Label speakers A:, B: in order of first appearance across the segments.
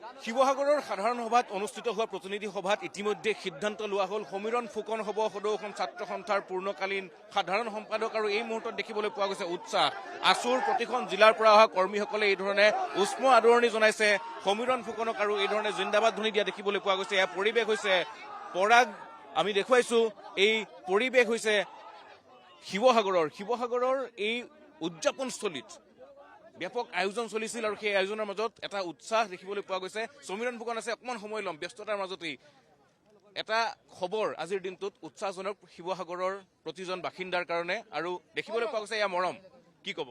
A: শিৱসাগৰৰ সাধাৰণ সভাত অনুষ্ঠিত হোৱা প্ৰতিনিধি সভাত ইতিমধ্যে সিদ্ধান্ত লোৱা হ'ল সমীৰণ ফুকন হ'ব সদৌ অসম ছাত্ৰ সন্থাৰ পূৰ্ণকালীন সাধাৰণ সম্পাদক। আৰু এই মুহূৰ্তত দেখিবলৈ পোৱা গৈছে উৎসাহ। আছুৰ প্ৰতিখন জিলাৰ পৰা অহা কৰ্মীসকলে এই ধৰণে উষ্ম আদৰণি জনাইছে সমীৰণ ফুকনক আৰু এই ধৰণে জিন্দাবাদ ধ্বনি দিয়া দেখিবলৈ পোৱা গৈছে। এয়া পৰিৱেশ হৈছে পৰাগ, আমি দেখুৱাইছো এই পৰিৱেশ হৈছে শিৱসাগৰৰ এই উদযাপনস্থলীত ব্যাপক আয়োজন চলিছিল আৰু সেই আয়োজনৰ মাজত এটা উৎসাহ দেখিবলৈ পোৱা গৈছে। সমীৰণ ফুকন আছে, অকণমান সময় ল'ম ব্যস্ততাৰ মাজতেই এটা খবৰ আজিৰ দিনটোত উৎসাহজনক শিৱসাগৰৰ প্ৰতিজন বাসিন্দাৰ কাৰণে, আৰু দেখিবলৈ পোৱা গৈছে এয়া মৰম। কি ক'ব?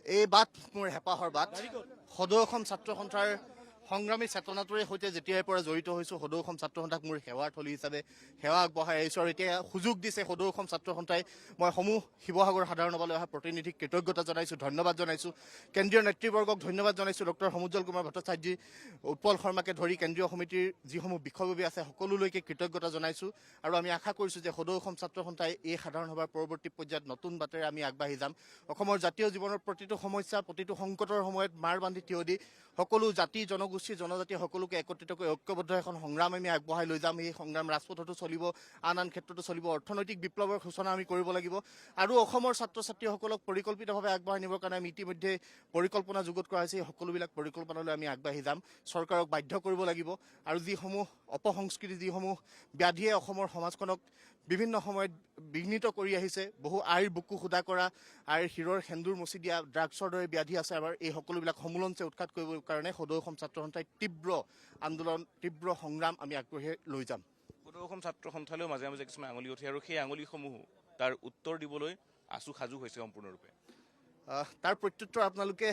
B: এই বাট মোৰ হেঁপাহৰ বাট। সদৌ অসম ছাত্ৰ সন্থাৰ সংগ্ৰামী চেতনাটোৰে সৈতে যেতিয়াৰ পৰা জড়িত হৈছোঁ, সদৌ অসম ছাত্ৰ সন্থাক মোৰ সেৱাৰ থলী হিচাপে সেৱা আগবঢ়াই আহিছোঁ। আৰু এতিয়া সুযোগ দিছে সদৌ অসম ছাত্ৰ সন্থাই। মই সমূহ শিৱসাগৰ সাধাৰণ সভালৈ অহা প্ৰতিনিধিক কৃতজ্ঞতা জনাইছোঁ, ধন্যবাদ জনাইছোঁ। কেন্দ্ৰীয় নেতৃবৰ্গক ধন্যবাদ জনাইছোঁ। ডক্টৰ সমুজ্জ্বল কুমাৰ ভট্টাচাৰ্য, উৎপল শৰ্মাকে ধৰি কেন্দ্ৰীয় সমিতিৰ যিসমূহ বিষয়ববী আছে সকলোলৈকে কৃতজ্ঞতা জনাইছোঁ। আৰু আমি আশা কৰিছোঁ যে সদৌ অসম ছাত্ৰ সন্থাই এই সাধাৰণ সভাৰ পৰৱৰ্তী পৰ্যায়ত নতুন বাটেৰে আমি আগবাঢ়ি যাম। অসমৰ জাতীয় জীৱনৰ প্ৰতিটো সমস্যা, প্ৰতিটো সংকটৰ সময়ত মাৰ বান্ধি থিয় দি সকলো জাতি জনগোষ্ঠী জনজাতি সকলোকে একত্ৰিত কৰি ঐক্যবদ্ধ এখন সংগ্ৰাম আমি আগবঢ়াই লৈ যাম। এই সংগ্ৰাম ৰাজপথতো চলিব, আন আন ক্ষেত্ৰতো চলিব। অৰ্থনৈতিক বিপ্লৱৰ সূচনা আমি কৰিব লাগিব আৰু অসমৰ ছাত্ৰ ছাত্ৰীসকলক পৰিকল্পিতভাৱে আগবঢ়াই নিবৰ কাৰণে আমি ইতিমধ্যে পৰিকল্পনা যুগুত কৰা হৈছে। এই সকলোবিলাক পৰিকল্পনালৈ আমি আগবাঢ়ি যাম। চৰকাৰক বাধ্য কৰিব লাগিব আৰু যিসমূহ অপসংস্কৃতি, যিসমূহ ব্যাধিয়ে অসমৰ সমাজখনক বিভিন্ন সময়ত বিঘ্নিত কৰি আহিছে, বহু আইৰ বুকু সুদা কৰা, আইৰ শিৰৰ সেন্দুৰ মচি দিয়া ড্ৰাগছৰ দৰে ব্যাধি আছে আমাৰ, এই সকলোবিলাক সমুলঞ্চে উৎখাত কৰিবৰ কাৰণে সদৌ অসম ছাত্ৰ সন্থাই তীব্ৰ আন্দোলন, তীব্ৰ সংগ্ৰাম আমি আগবঢ়াই লৈ যাম।
A: সদৌ অসম ছাত্ৰ সন্থালৈও মাজে মাজে কিছুমান আঙুলি উঠে আৰু সেই আঙুলিসমূহো তাৰ উত্তৰ দিবলৈ আছু সাজু হৈছে সম্পূৰ্ণৰূপে।
B: তাৰ প্ৰত্যুত্তৰ আপোনালোকে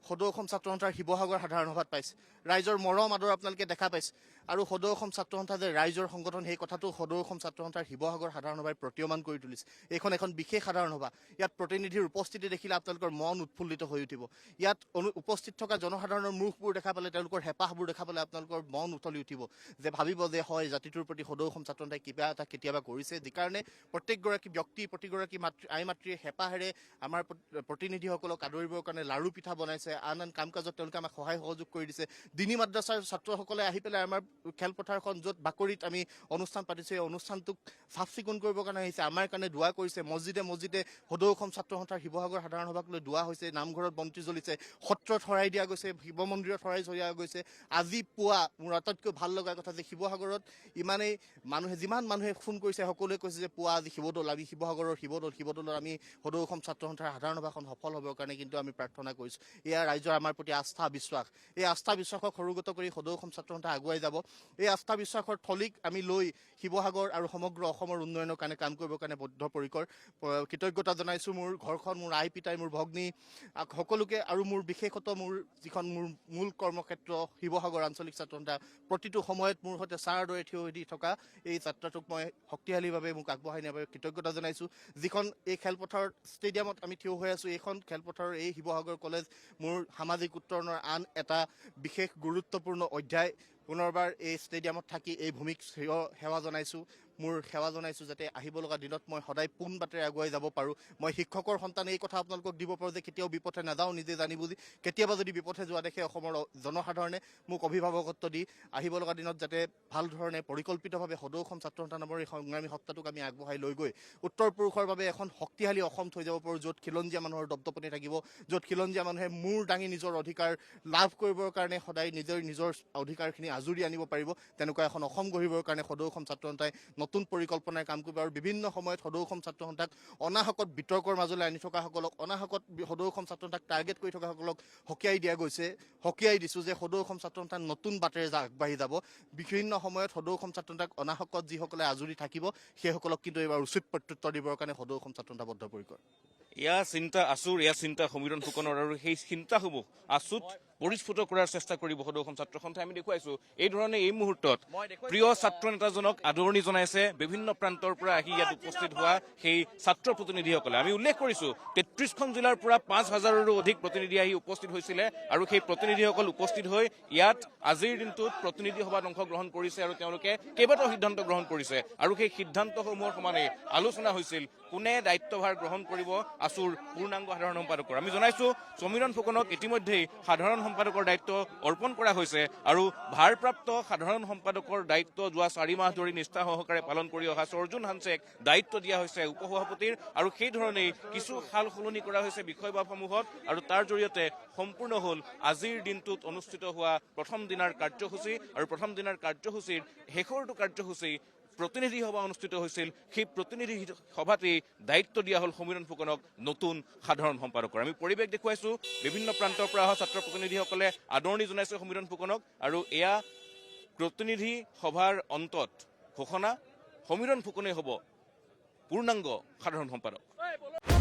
B: সদৌ অসম ছাত্ৰ সন্থাৰ শিৱসাগৰ সাধাৰণ সভাত পাইছে। ৰাইজৰ মৰম আদৰ আপোনালোকে দেখা পাইছে। আৰু সদৌ অসম ছাত্ৰ সন্থা যে ৰাইজৰ সংগঠন, সেই কথাটো সদৌ অসম ছাত্ৰ সন্থাৰ শিৱসাগৰ সাধাৰণ সভাই প্ৰতীয়মান কৰি তুলিছে। এইখন এখন বিশেষ সাধাৰণ সভা। ইয়াত প্ৰতিনিধিৰ উপস্থিতি দেখিলে আপোনালোকৰ মন উৎফুল্লিত হৈ উঠিব। ইয়াত উপস্থিত থকা জনসাধাৰণৰ মুখবোৰ দেখা পালে, তেওঁলোকৰ হেঁপাহবোৰ দেখা পালে আপোনালোকৰ মন উঠলি উঠিব, যে ভাবিব যে হয় জাতিটোৰ প্ৰতি সদৌ অসম ছাত্ৰ সন্থাই কিবা এটা কেতিয়াবা কৰিছে, যি কাৰণে প্ৰত্যেকগৰাকী ব্যক্তি, প্ৰতিগৰাকী আই মাতৃয়ে হেঁপাহেৰে আমাৰ প্ৰতিনিধিসকলক আদৰিবৰ কাৰণে লাৰু পিঠা বনাইছে, আন আন কাম কাজত তেওঁলোকে আমাক সহায় সহযোগ কৰি দিছে। দিনী মাদ্ৰাছাৰ ছাত্ৰসকলে আহি পেলাই আমাৰ খেলপথাৰখন য'ত বাকৰিত আমি অনুষ্ঠান পাতিছোঁ, এই অনুষ্ঠানটোক চাফ চিকুণ কৰিবৰ কাৰণে আহিছে, আমাৰ কাৰণে দোৱা কৰিছে। মছজিদে মছজিদে সদৌ অসম ছাত্ৰ সন্থাৰ শিৱসাগৰ সাধাৰণ সভাক লৈ দোৱা হৈছে, নামঘৰত বন্তি জ্বলিছে, সত্ৰত শৰাই দিয়া গৈছে, শিৱ মন্দিৰত শৰাই দিয়া গৈছে। আজি পুৱা মোৰ আটাইতকৈ ভাল লগা কথা যে শিৱসাগৰত ইমানেই মানুহে, যিমান মানুহে ফোন কৰিছে সকলোৱে কৈছে যে পুৱা আজি শিৱদৌল, আমি শিৱসাগৰৰ শিৱদৌলত আমি সদৌ অসম ছাত্ৰ সন্থাৰ সাধাৰণ সভাখন সফল হ'বৰ কাৰণে কিন্তু আমি প্ৰাৰ্থনা কৰিছোঁ। এয়া ৰাইজৰ আমাৰ প্ৰতি আস্থা বিশ্বাস। এই আস্থা বিশ্বাসক সৰুগত কৰি সদৌ অসম ছাত্ৰ সন্থা আগুৱাই যাব। এই আস্থা বিশ্বাসৰ থলীক আমি লৈ শিৱসাগৰ আৰু সমগ্ৰ অসমৰ উন্নয়নৰ কাৰণে কাম কৰিবৰ কাৰণে বদ্ধপৰিকৰ। কৃতজ্ঞতা জনাইছোঁ মোৰ ঘৰখন, মোৰ আই পিতাই, মোৰ ভগ্নী সকলোকে, আৰু মোৰ বিশেষত মোৰ যিখন মোৰ মূল কৰ্মক্ষেত্ৰ শিৱসাগৰ আঞ্চলিক ছাত্ৰ সন্থা, প্ৰতিটো সময়ত মোৰ সৈতে ছাৰ দৰে থিয় দি থকা এই যাত্ৰাটোক মই শক্তিশালীভাৱে মোক আগবঢ়াই নিয়াৰ বাবে কৃতজ্ঞতা জনাইছোঁ। যিখন এই খেলপথাৰ ষ্টেডিয়ামত আমি থিয় হৈ আছোঁ, এইখন খেলপথাৰৰ এই শিৱসাগৰ কলেজ মোৰ সামাজিক উত্তৰণৰ আন এটা বিশেষ গুৰুত্বপূৰ্ণ অধ্যায়। পুনৰবাৰ এই ষ্টেডিয়ামত থাকি এই ভূমিক সেৱা জনাইছোঁ, মোৰ সেৱা জনাইছোঁ যাতে আহিব লগা দিনত মই সদায় পোন বাটেৰে আগুৱাই যাব পাৰোঁ। মই শিক্ষকৰ সন্তান, এই কথা আপোনালোকক দিব পাৰোঁ যে কেতিয়াও বিপথে নাযাওঁ, নিজে জানি বুজি। কেতিয়াবা যদি বিপথে যোৱা দেখে অসমৰ জনসাধাৰণে মোক অভিভাৱকত্ব দি আহিব লগা দিনত যাতে ভাল ধৰণে পৰিকল্পিতভাৱে সদৌ অসম ছাত্ৰ সন্থা নামৰ এই সংগ্ৰামী সত্তাটোক আমি আগবঢ়াই লৈ গৈ উত্তৰ পুৰুষৰ বাবে এখন শক্তিশালী অসম থৈ যাব পাৰোঁ, য'ত খিলঞ্জীয়া মানুহৰ দপদপনি থাকিব, য'ত খিলঞ্জীয়া মানুহে মূৰ দাঙি নিজৰ অধিকাৰ লাভ কৰিবৰ কাৰণে সদায় নিজৰ অধিকাৰখিনি আজুৰি আনিব পাৰিব। তেনেকুৱা এখন অসম গঢ়িবৰ কাৰণে সদৌ অসম ছাত্ৰ সন্থাই নতুন পৰিকল্পনাৰে কাম কৰিব। আৰু বিভিন্ন সময়ত সদৌ অসম ছাত্ৰ সন্থাক অনাহকত বিতৰ্কৰ মাজলৈ আনি থকাসকলক, অনাহকত সদৌ অসম ছাত্ৰ সন্থাক টাৰ্গেট কৰি থকাসকলক সকীয়াই দিয়া গৈছে, সকীয়াই দিছোঁ যে সদৌ অসম ছাত্ৰ সন্থা নতুন বাটেৰে আগবাঢ়ি যাব। বিভিন্ন সময়ত সদৌ অসম ছাত্ৰ সন্থাক অনাহকত যিসকলে আজুৰি থাকিব, সেইসকলক কিন্তু এইবাৰ উচিত প্ৰত্যুত্তৰ দিবৰ কাৰণে সদৌ অসম ছাত্ৰ সন্থা বদ্ধপৰিকৰ।
A: এয়া চিন্তা আছুৰ, এয়া চিন্তা সমীৰণ ফুকনৰ, আৰু সেই চিন্তাসমূহ আছুত পৰিস্ফুট কৰাৰ চেষ্টা কৰিব সদৌ অসম ছাত্ৰ সন্থাই। আমি দেখুৱাইছোঁ এই ধৰণে এই মুহূৰ্তত প্ৰিয় ছাত্ৰ নেতাজনক আদৰণি জনাইছে বিভিন্ন প্ৰান্তৰ পৰা আহি ইয়াত উপস্থিত হোৱা সেই ছাত্ৰ প্ৰতিনিধিসকলে। আমি উল্লেখ কৰিছোঁ 33খন জিলাৰ পৰা 5,000ৰো অধিক প্ৰতিনিধি আহি উপস্থিত হৈছিলে, আৰু সেই প্ৰতিনিধিসকল উপস্থিত হৈ ইয়াত আজিৰ দিনটোত প্ৰতিনিধি সভাত অংশগ্ৰহণ কৰিছে আৰু তেওঁলোকে কেইবাটাও সিদ্ধান্ত গ্ৰহণ কৰিছে। আৰু সেই সিদ্ধান্তসমূহৰ সমানে আলোচনা হৈছিল কোনে দায়িত্বভাৰ গ্ৰহণ কৰিব আছুৰ পূৰ্ণাংগ সাধাৰণ সম্পাদকৰ। আমি জনাইছোঁ সমীৰণ ফুকনক ইতিমধ্যেই সাধাৰণ সম্পাদকৰ দায়িত্ব অৰ্পণ কৰা হৈছে আৰু ভাৰপ্ৰাপ্ত সাধাৰণ সম্পাদকৰ দায়িত্ব যোৱা 4 মাহ ধৰি নিষ্ঠা সহকাৰে পালন কৰি অহা অৰ্জুন হানছেক দায়িত্ব দিয়া হৈছে উপসভাপতিৰ আৰু সেই ধৰণেই কিছু সাল সলনি কৰা হৈছে বিষয়ববসমূহত আৰু তাৰ জৰিয়তে সম্পূৰ্ণ হ'ল আজিৰ দিনটোত অনুষ্ঠিত হোৱা প্ৰথম দিনাৰ কাৰ্যসূচী আৰু প্ৰথম দিনাৰ কাৰ্যসূচীৰ শেষৰটো কাৰ্যসূচী প্ৰতিনিধি সভা অনুষ্ঠিত হৈছিল সেই প্ৰতিনিধি সভাতেই দায়িত্ব দিয়া হ'ল সমীৰণ ফুকনক নতুন সাধাৰণ সম্পাদকৰ আমি পৰিৱেশ দেখুৱাইছো বিভিন্ন প্ৰান্তৰ পৰা অহা ছাত্ৰ প্ৰতিনিধিসকলে আদৰণি জনাইছে সমীৰণ ফুকনক আৰু এয়া প্ৰতিনিধি সভাৰ অন্তত ঘোষণা সমীৰণ ফুকনেই হ'ব পূৰ্ণাংগ সাধাৰণ সম্পাদক